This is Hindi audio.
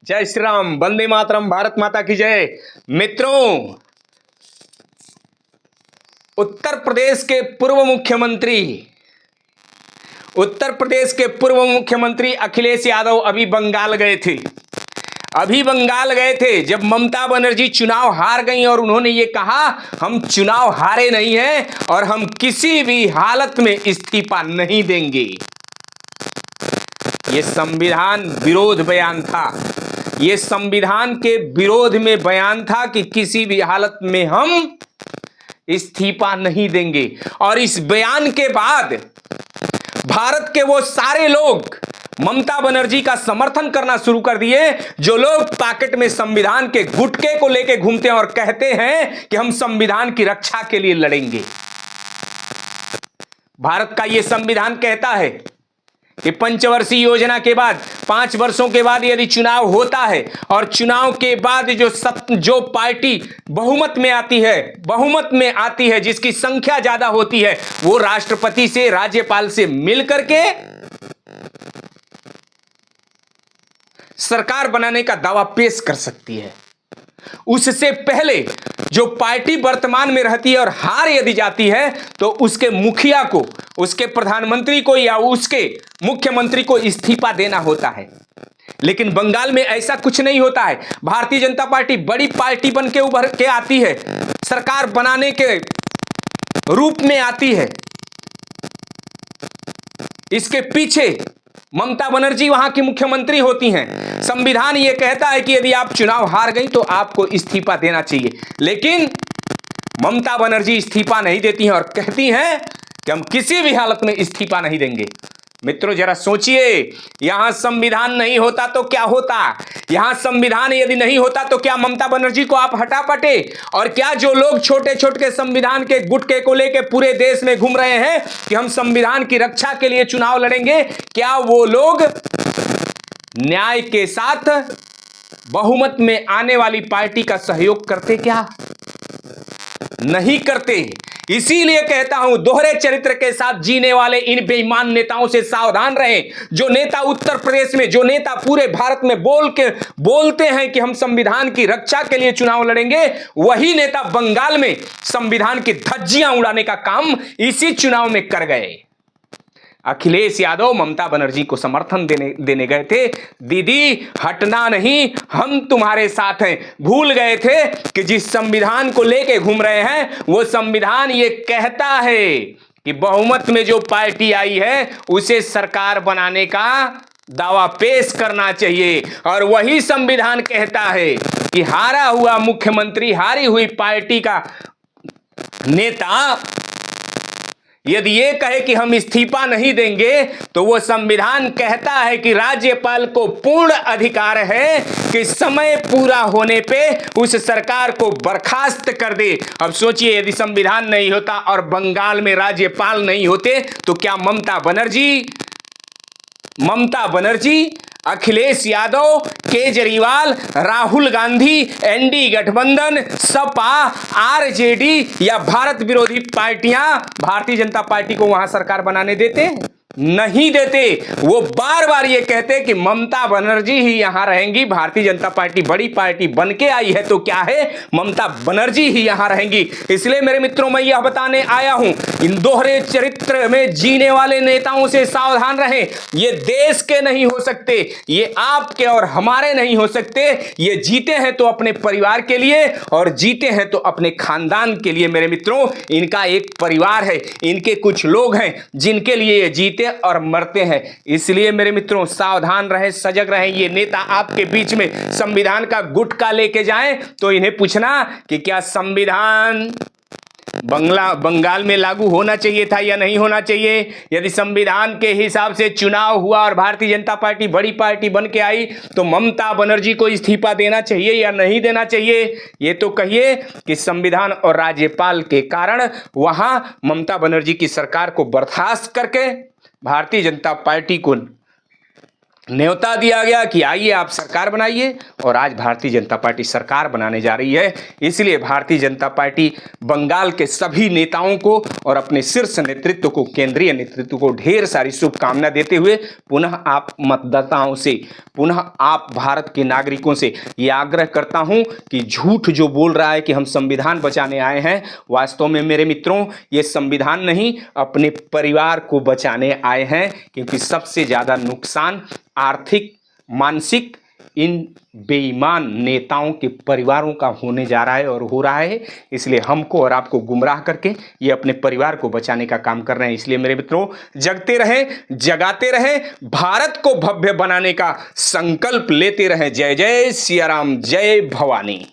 जय श्री राम, वंदे मातरम, भारत माता की जय। मित्रों, उत्तर प्रदेश के पूर्व मुख्यमंत्री अखिलेश यादव अभी बंगाल गए थे। जब ममता बनर्जी चुनाव हार गई और उन्होंने ये कहा, हम चुनाव हारे नहीं हैं और हम किसी भी हालत में इस्तीफा नहीं देंगे। ये संविधान विरोध बयान था। ये संविधान के विरोध में बयान था कि किसी भी हालत में हम इस्तीफा नहीं देंगे। और इस बयान के बाद भारत के वो सारे लोग ममता बनर्जी का समर्थन करना शुरू कर दिए, जो लोग पॉकेट में संविधान के गुटके को लेकर घूमते हैं और कहते हैं कि हम संविधान की रक्षा के लिए लड़ेंगे। भारत का यह संविधान कहता है कि पंचवर्षीय योजना के बाद 5 वर्षों के बाद यदि चुनाव होता है और चुनाव के बाद जो पार्टी बहुमत में आती है, जिसकी संख्या ज्यादा होती है, वो राष्ट्रपति से, राज्यपाल से मिलकर के सरकार बनाने का दावा पेश कर सकती है। उससे पहले जो पार्टी वर्तमान में रहती है और हार यदि जाती है तो उसके मुखिया को, उसके प्रधानमंत्री को या उसके मुख्यमंत्री को इस्तीफा देना होता है। लेकिन बंगाल में ऐसा कुछ नहीं होता है। भारतीय जनता पार्टी बड़ी पार्टी बन के उभर के आती है, सरकार बनाने के रूप में आती है। इसके पीछे ममता बनर्जी वहां की मुख्यमंत्री होती हैं। संविधान यह कहता है कि यदि आप चुनाव हार गई तो आपको इस्तीफा देना चाहिए, लेकिन ममता बनर्जी इस्तीफा नहीं देती हैं और कहती हैं कि हम किसी भी हालत में इस्तीफा नहीं देंगे। मित्रों, जरा सोचिए, यहां संविधान नहीं होता तो क्या होता? यहां संविधान यदि नहीं होता तो क्या ममता बनर्जी को आप हटा पाते? और क्या जो लोग छोटे छोटे संविधान के गुटके को लेकर पूरे देश में घूम रहे हैं कि हम संविधान की रक्षा के लिए चुनाव लड़ेंगे, क्या वो लोग न्याय के साथ बहुमत में आने वाली पार्टी का सहयोग करते? क्या नहीं करते। इसीलिए कहता हूं, दोहरे चरित्र के साथ जीने वाले इन बेईमान नेताओं से सावधान रहें। जो नेता उत्तर प्रदेश में, जो नेता पूरे भारत में बोलते हैं कि हम संविधान की रक्षा के लिए चुनाव लड़ेंगे, वही नेता बंगाल में संविधान की धज्जियां उड़ाने का काम इसी चुनाव में कर गए। अखिलेश यादव ममता बनर्जी को समर्थन देने गए थे। दीदी, हटना नहीं, हम तुम्हारे साथ हैं। भूल गए थे कि जिस संविधान को लेके घूम रहे हैं, वो संविधान ये कहता है कि बहुमत में जो पार्टी आई है उसे सरकार बनाने का दावा पेश करना चाहिए। और वही संविधान कहता है कि हारा हुआ मुख्यमंत्री, हारी हुई पार्टी का नेता यदि ये कहे कि हम इस्तीफा नहीं देंगे, तो वो संविधान कहता है कि राज्यपाल को पूर्ण अधिकार है कि समय पूरा होने पे उस सरकार को बर्खास्त कर दे। अब सोचिए, यदि संविधान नहीं होता और बंगाल में राज्यपाल नहीं होते तो क्या ममता बनर्जी, अखिलेश यादव, केजरीवाल, राहुल गांधी, एनडी गठबंधन, सपा, आरजेडी या भारत विरोधी पार्टियां भारतीय जनता पार्टी को वहां सरकार बनाने देते? नहीं देते। वो बार बार ये कहते कि ममता बनर्जी ही यहां रहेंगी। भारतीय जनता पार्टी बड़ी पार्टी बन के आई है तो क्या है, ममता बनर्जी ही यहां रहेंगी। इसलिए मेरे मित्रों, मैं यह बताने आया हूं, इन दोहरे चरित्र में जीने वाले नेताओं से सावधान रहें। ये देश के नहीं हो सकते, ये आपके और हमारे नहीं हो सकते। ये जीते हैं तो अपने परिवार के लिए और जीते हैं तो अपने खानदान के लिए। मेरे मित्रों, इनका एक परिवार है, इनके कुछ लोग हैं जिनके लिए ये जीते और मरते हैं। इसलिए मेरे मित्रों, सावधान रहें, सजग रहें। ये नेता आपके बीच में संविधान का गुटका लेके जाएं तो इन्हें पूछना कि क्या संविधान बंगाल में लागू होना चाहिए था या नहीं होना चाहिए। यदि संविधान के हिसाब से चुनाव हुआ और भारतीय जनता पार्टी बड़ी पार्टी बन के आई तो ममता बनर्जी को इस्तीफा देना चाहिए या नहीं देना चाहिए। ये तो कहिए कि संविधान और राज्यपाल के कारण वहां ममता बनर्जी की सरकार को बर्खास्त करके भारतीय जनता पार्टी को न्योता दिया गया कि आइए आप सरकार बनाइए, और आज भारतीय जनता पार्टी सरकार बनाने जा रही है। इसलिए भारतीय जनता पार्टी बंगाल के सभी नेताओं को और अपने शीर्ष नेतृत्व को, केंद्रीय नेतृत्व को ढेर सारी शुभकामना देते हुए पुनः आप मतदाताओं से, पुनः आप भारत के नागरिकों से ये आग्रह करता हूं कि झूठ जो बोल रहा है कि हम संविधान बचाने आए हैं, वास्तव में मेरे मित्रों ये संविधान नहीं, अपने परिवार को बचाने आए हैं। क्योंकि सबसे ज्यादा नुकसान आर्थिक, मानसिक इन बेईमान नेताओं के परिवारों का होने जा रहा है और हो रहा है। इसलिए हमको और आपको गुमराह करके ये अपने परिवार को बचाने का काम कर रहे हैं। इसलिए मेरे मित्रों, जगते रहें, जगाते रहें, भारत को भव्य बनाने का संकल्प लेते रहें। जय जय सिया राम, जय भवानी।